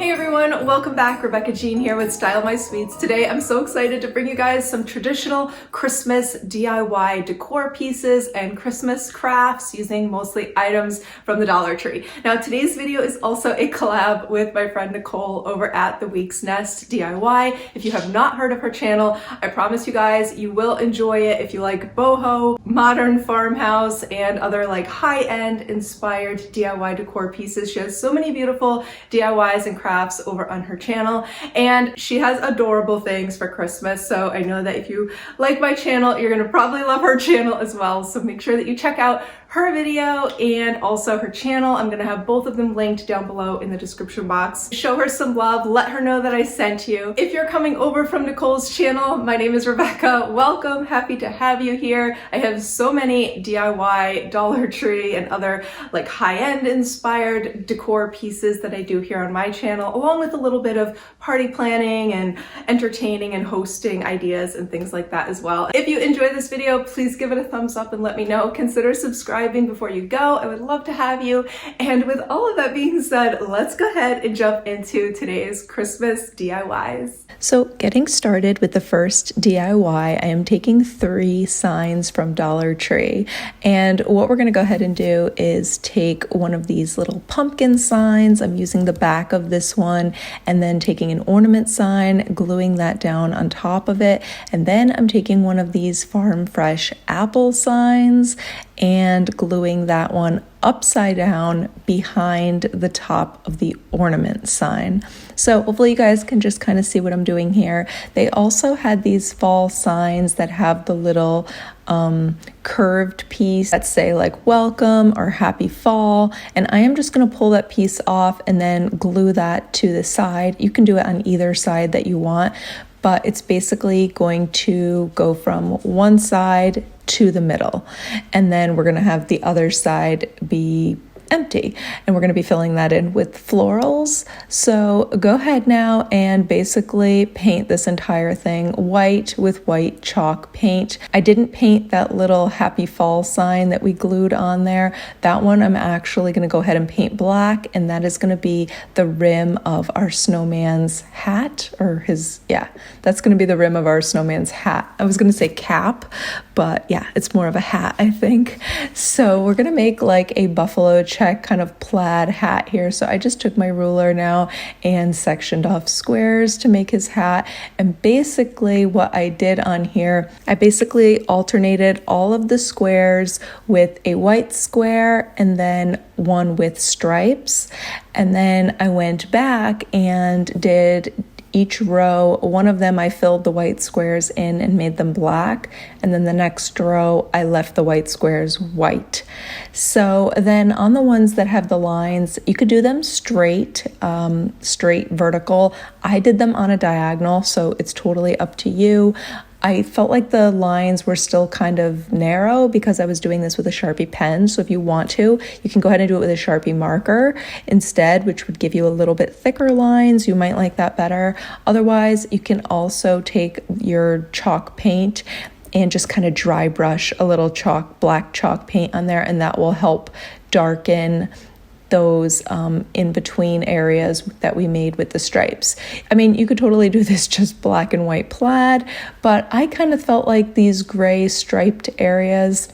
Hey everyone, welcome back. Rebecca Jean here with Style My Sweets. Today I'm so excited to bring you guys some traditional Christmas DIY decor pieces and Christmas crafts using mostly items from the Dollar Tree. Now today's video is also a collab with my friend Nicole over at The Week's Nest DIY. If you have not heard of her channel, I promise you guys you will enjoy it if you like boho, modern farmhouse, and other like high-end inspired DIY decor pieces. She has so many beautiful DIYs and crafts over on her channel, and she has adorable things for Christmas. So I know that if you like my channel, you're gonna probably love her channel as well. So make sure that you check out her video and also her channel. I'm gonna have both of them linked down below in the description box. Show her some love, let her know that I sent you. If you're coming over from Nicole's channel, my name is Rebecca. Welcome, happy to have you here. I have so many DIY, Dollar Tree, and other like high-end inspired decor pieces that I do here on my channel, along with a little bit of party planning and entertaining and hosting ideas and things like that as well. If you enjoyed this video, please give it a thumbs up and let me know. Consider subscribing before you go. I would love to have you. And with all of that being said, let's go ahead and jump into today's Christmas DIYs. So getting started with the first DIY, I am taking 3 signs from Dollar Tree. And what we're gonna go ahead and do is take one of these little pumpkin signs. I'm using the back of this one, and then taking an ornament sign, gluing that down on top of it. And then I'm taking one of these farm fresh apple signs and gluing that one upside down behind the top of the ornament sign. So hopefully you guys can just kind of see what I'm doing here. They also had these fall signs that have the little curved piece that say like welcome or happy fall, and I am just going to pull that piece off and then glue that to the side. You can do it on either side that you want, but it's basically going to go from one side to the middle, and then we're going to have the other side be empty, and we're going to be filling that in with florals. So go ahead now and basically paint this entire thing white with white chalk paint. I didn't paint that little happy fall sign that we glued on there. That one I'm actually going to go ahead and paint black, and that is going to be the rim of our snowman's hat, or his, yeah, that's going to be the rim of our snowman's hat. I was going to say cap, but yeah, it's more of a hat, I think. So we're going to make like a buffalo check kind of plaid hat here. So I just took my ruler now and sectioned off squares to make his hat. And basically what I did on here, I basically alternated all of the squares with a white square and then one with stripes. And then I went back and did each row, one of them I filled the white squares in and made them black, and then the next row I left the white squares white. So then on the ones that have the lines, you could do them straight vertical. I did them on a diagonal, so it's totally up to you. I felt like the lines were still kind of narrow because I was doing this with a Sharpie pen. So if you want to, you can go ahead and do it with a Sharpie marker instead, which would give you a little bit thicker lines. You might like that better. Otherwise, you can also take your chalk paint and just kind of dry brush a little black chalk paint on there, and that will help darken those in between areas that we made with the stripes. I mean, you could totally do this just black and white plaid, but I kind of felt like these gray striped areas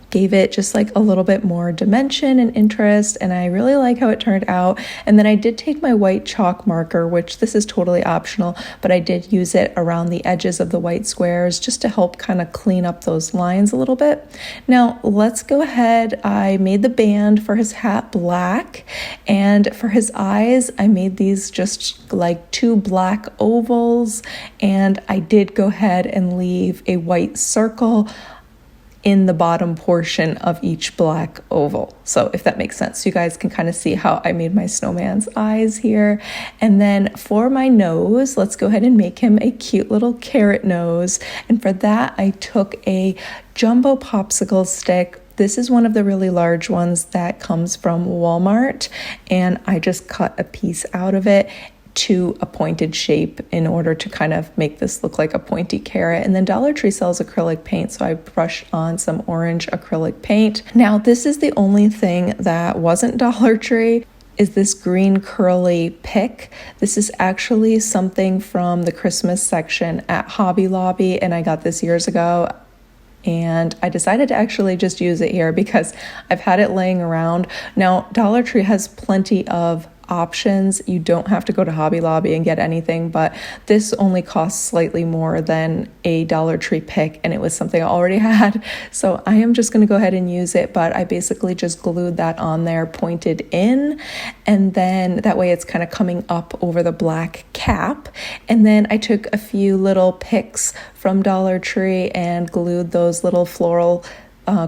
gave it just like a little bit more dimension and interest, and I really like how it turned out. And then I did take my white chalk marker, which this is totally optional, but I did use it around the edges of the white squares just to help kind of clean up those lines a little bit. Now let's go ahead. I made the band for his hat black, and for his eyes I made these just like 2 black ovals, and I did go ahead and leave a white circle in the bottom portion of each black oval. So if that makes sense, you guys can kind of see how I made my snowman's eyes here. And then for my nose, let's go ahead and make him a cute little carrot nose. And for that, I took a jumbo popsicle stick. This is one of the really large ones that comes from Walmart, and I just cut a piece out of it to a pointed shape in order to kind of make this look like a pointy carrot. And then Dollar Tree sells acrylic paint, so I brushed on some orange acrylic paint. Now this is the only thing that wasn't Dollar Tree. is this green curly pick. This is actually something from the Christmas section at Hobby Lobby, and I got this years ago. And I decided to actually just use it here because I've had it laying around. Now, Dollar Tree has plenty of options. You don't have to go to Hobby Lobby and get anything, but this only costs slightly more than a Dollar Tree pick, and it was something I already had. So I am just going to go ahead and use it, but I basically just glued that on there, pointed in, and then that way it's kind of coming up over the black cap. And then I took a few little picks from Dollar Tree and glued those little floral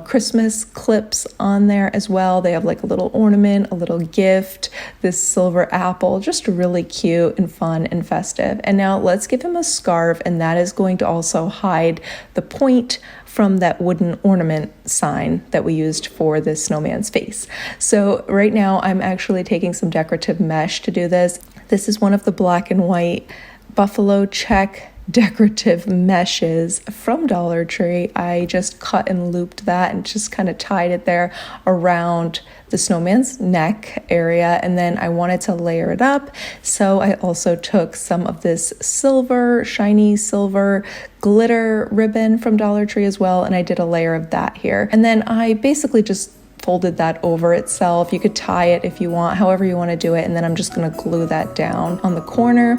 Christmas clips on there as well. They have like a little ornament, a little gift, this silver apple, just really cute and fun and festive. And now let's give him a scarf, and that is going to also hide the point from that wooden ornament sign that we used for this snowman's face. So right now I'm actually taking some decorative mesh to do this. This is one of the black and white buffalo check decorative meshes from Dollar Tree. I just cut and looped that and just kind of tied it there around the snowman's neck area, and then I wanted to layer it up, so I also took some of this silver, shiny silver glitter ribbon from Dollar Tree as well, and I did a layer of that here, and then I basically just folded that over itself. You could tie it if you want, however you want to do it, and then I'm just going to glue that down on the corner.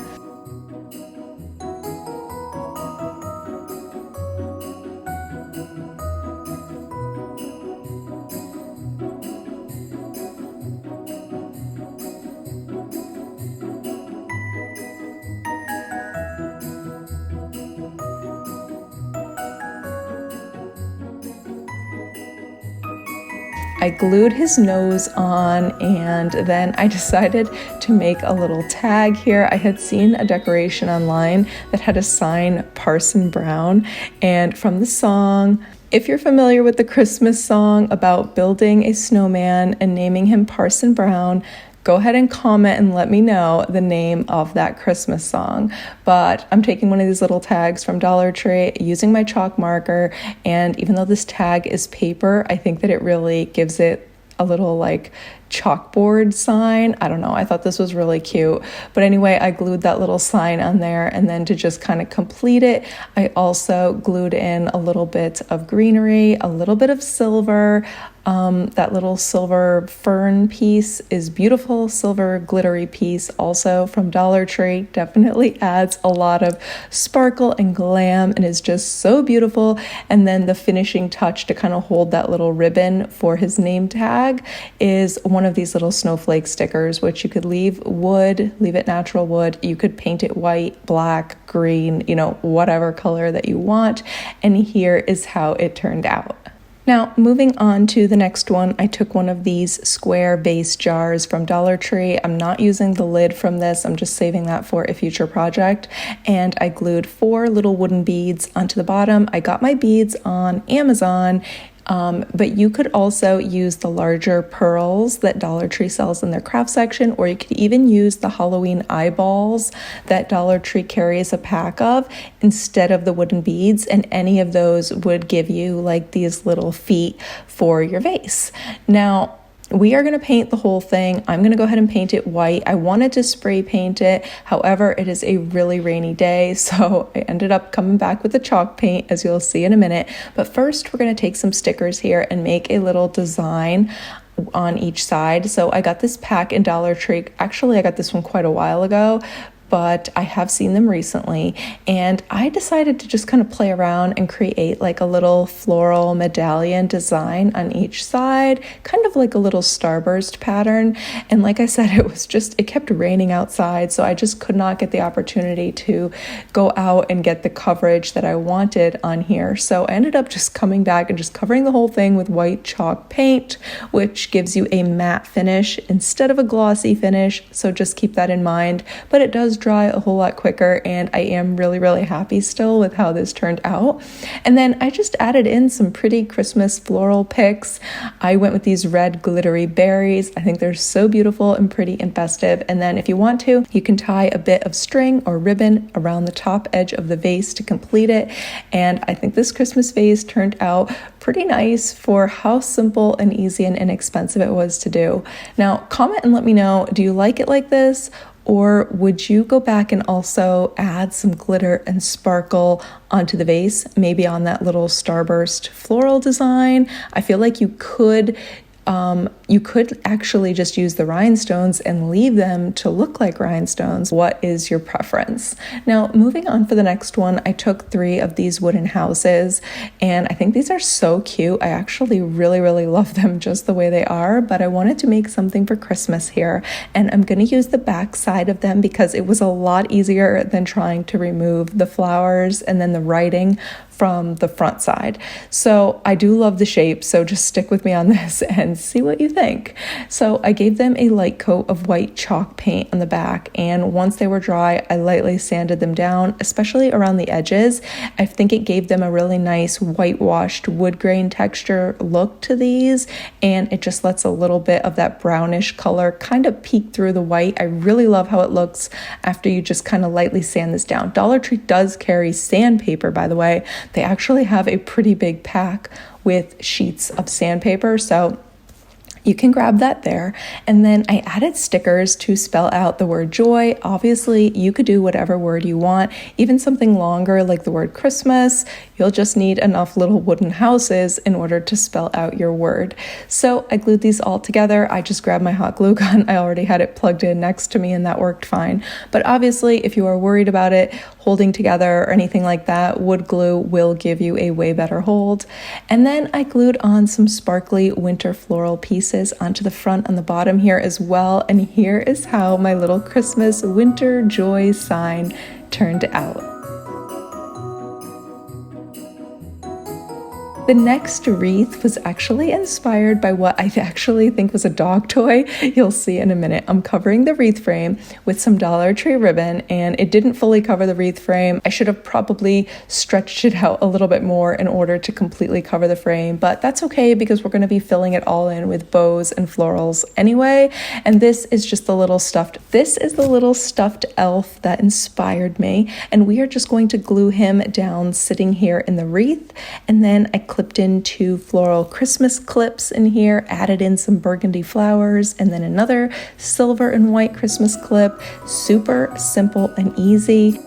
I glued his nose on, and then I decided to make a little tag here. I had seen a decoration online that had a sign Parson Brown, and from the song, if you're familiar with the Christmas song about building a snowman and naming him Parson Brown, go ahead and comment and let me know the name of that Christmas song. But I'm taking one of these little tags from Dollar Tree, using my chalk marker, and even though this tag is paper, I think that it really gives it a little like chalkboard sign. I don't know, I thought this was really cute. But anyway, I glued that little sign on there, and then to just kind of complete it, I also glued in a little bit of greenery, a little bit of silver. That little silver fern piece is beautiful, silver glittery piece also from Dollar Tree. Definitely adds a lot of sparkle and glam and is just so beautiful. And then the finishing touch to kind of hold that little ribbon for his name tag is one of these little snowflake stickers, which you could leave wood, leave it natural wood. You could paint it white, black, green, whatever color that you want. And here is how it turned out. Now, moving on to the next one, I took one of these square vase jars from Dollar Tree. I'm not using the lid from this. I'm just saving that for a future project. And I glued 4 little wooden beads onto the bottom. I got my beads on Amazon. But you could also use the larger pearls that Dollar Tree sells in their craft section, or you could even use the Halloween eyeballs that Dollar Tree carries a pack of instead of the wooden beads, and any of those would give you like these little feet for your vase. Now, we are going to paint the whole thing. I'm going to go ahead and paint it white. I wanted to spray paint it. However, it is a really rainy day, so I ended up coming back with the chalk paint, as you'll see in a minute. But first, we're going to take some stickers here and make a little design on each side. So I got this pack in Dollar Tree. Actually, I got this one quite a while ago, but I have seen them recently, and I decided to just kind of play around and create like a little floral medallion design on each side, kind of like a little starburst pattern. And like I said, it kept raining outside, so I just could not get the opportunity to go out and get the coverage that I wanted on here. So I ended up just coming back and just covering the whole thing with white chalk paint, which gives you a matte finish instead of a glossy finish, so just keep that in mind. But it does dry a whole lot quicker, and I am really happy still with how this turned out. And then I just added in some pretty Christmas floral picks. I went with these red glittery berries. I think they're so beautiful and pretty and festive. And then if you want to, you can tie a bit of string or ribbon around the top edge of the vase to complete it. And I think this Christmas vase turned out pretty nice for how simple and easy and inexpensive it was to do. Now, comment and let me know, do you like it like this? Or would you go back and also add some glitter and sparkle onto the vase, maybe on that little starburst floral design? I feel like you could actually just use the rhinestones and leave them to look like rhinestones. What is your preference? Now, moving on for the next one, I took 3 of these wooden houses, and I think these are so cute. I actually really love them just the way they are, but I wanted to make something for Christmas here, and I'm going to use the back side of them because it was a lot easier than trying to remove the flowers and then the writing from the front side. So I do love the shape, so just stick with me on this and see what you think. So I gave them a light coat of white chalk paint on the back, and once they were dry, I lightly sanded them down, especially around the edges. I think it gave them a really nice whitewashed wood grain texture look to these, and it just lets a little bit of that brownish color kind of peek through the white. I really love how it looks after you just kind of lightly sand this down. Dollar Tree does carry sandpaper, by the way. They actually have a pretty big pack with sheets of sandpaper, so you can grab that there. And then I added stickers to spell out the word joy. Obviously, you could do whatever word you want, even something longer like the word Christmas. You'll just need enough little wooden houses in order to spell out your word. So I glued these all together. I just grabbed my hot glue gun. I already had it plugged in next to me, and that worked fine. But obviously, if you are worried about it holding together or anything like that, wood glue will give you a way better hold. And then I glued on some sparkly winter floral pieces onto the front and the bottom here as well. And here is how my little Christmas winter joy sign turned out. The next wreath was actually inspired by what I actually think was a dog toy. You'll see in a minute. I'm covering the wreath frame with some Dollar Tree ribbon, and it didn't fully cover the wreath frame. I should have probably stretched it out a little bit more in order to completely cover the frame, but that's okay because we're going to be filling it all in with bows and florals anyway. And this is the little stuffed elf that inspired me, and we are just going to glue him down sitting here in the wreath. And then I clipped in 2 floral Christmas clips in here, added in some burgundy flowers, and then another silver and white Christmas clip. Super simple and easy.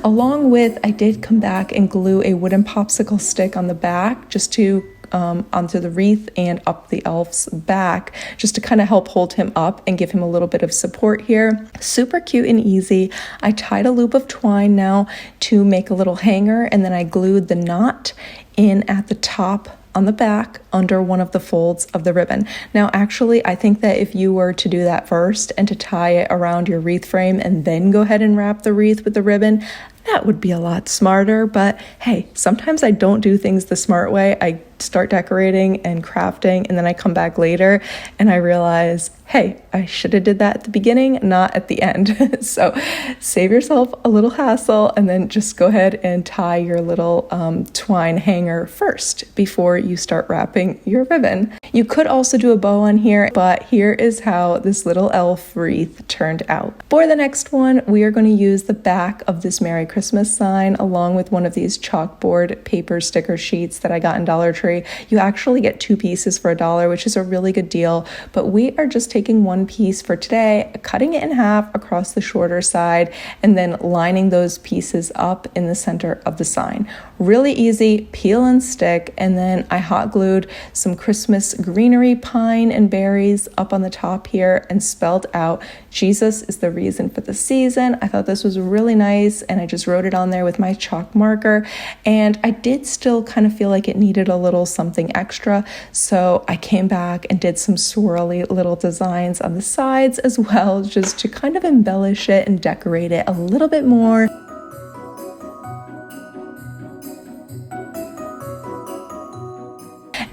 Along with, I did come back and glue a wooden popsicle stick on the back just to onto the wreath and up the elf's back, just to kind of help hold him up and give him a little bit of support here. Super cute and easy. I tied a loop of twine now to make a little hanger, and then I glued the knot in at the top on the back under one of the folds of the ribbon. Now, actually, I think that if you were to do that first and to tie it around your wreath frame and then go ahead and wrap the wreath with the ribbon, that would be a lot smarter. But hey, sometimes I don't do things the smart way. I start decorating and crafting, and then I come back later and I realize, hey, I should have did that at the beginning, not at the end. So save yourself a little hassle and then just go ahead and tie your little twine hanger first before you start wrapping your ribbon. You could also do a bow on here, but here is how this little elf wreath turned out. For the next one, we are going to use the back of this Merry Christmas sign along with one of these chalkboard paper sticker sheets that I got in Dollar Tree. You actually get 2 pieces for $1, which is a really good deal, but we are just taking 1 piece for today, cutting it in half across the shorter side, and then lining those pieces up in the center of the sign. Really easy, peel and stick, and then I hot glued some Christmas greenery, pine and berries up on the top here and spelled out, Jesus is the reason for the season. I thought this was really nice, and I just wrote it on there with my chalk marker, and I did still kind of feel like it needed a little something extra, so I came back and did some swirly little designs on the sides as well, just to kind of embellish it and decorate it a little bit more.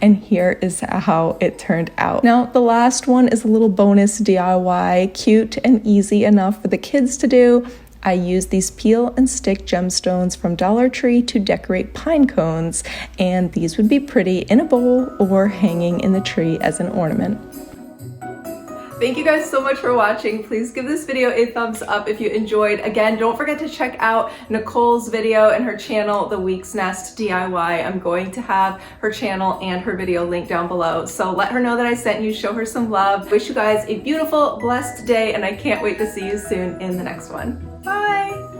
and here is how it turned out. Now, the last one is a little bonus DIY, cute and easy enough for the kids to do. I used these peel and stick gemstones from Dollar Tree to decorate pine cones, and these would be pretty in a bowl or hanging in the tree as an ornament. Thank you guys so much for watching. Please give this video a thumbs up if you enjoyed. Again, don't forget to check out Nicole's video and her channel, The Week's Nest DIY. I'm going to have her channel and her video linked down below. So let her know that I sent you, show her some love. Wish you guys a beautiful, blessed day, and I can't wait to see you soon in the next one. Bye!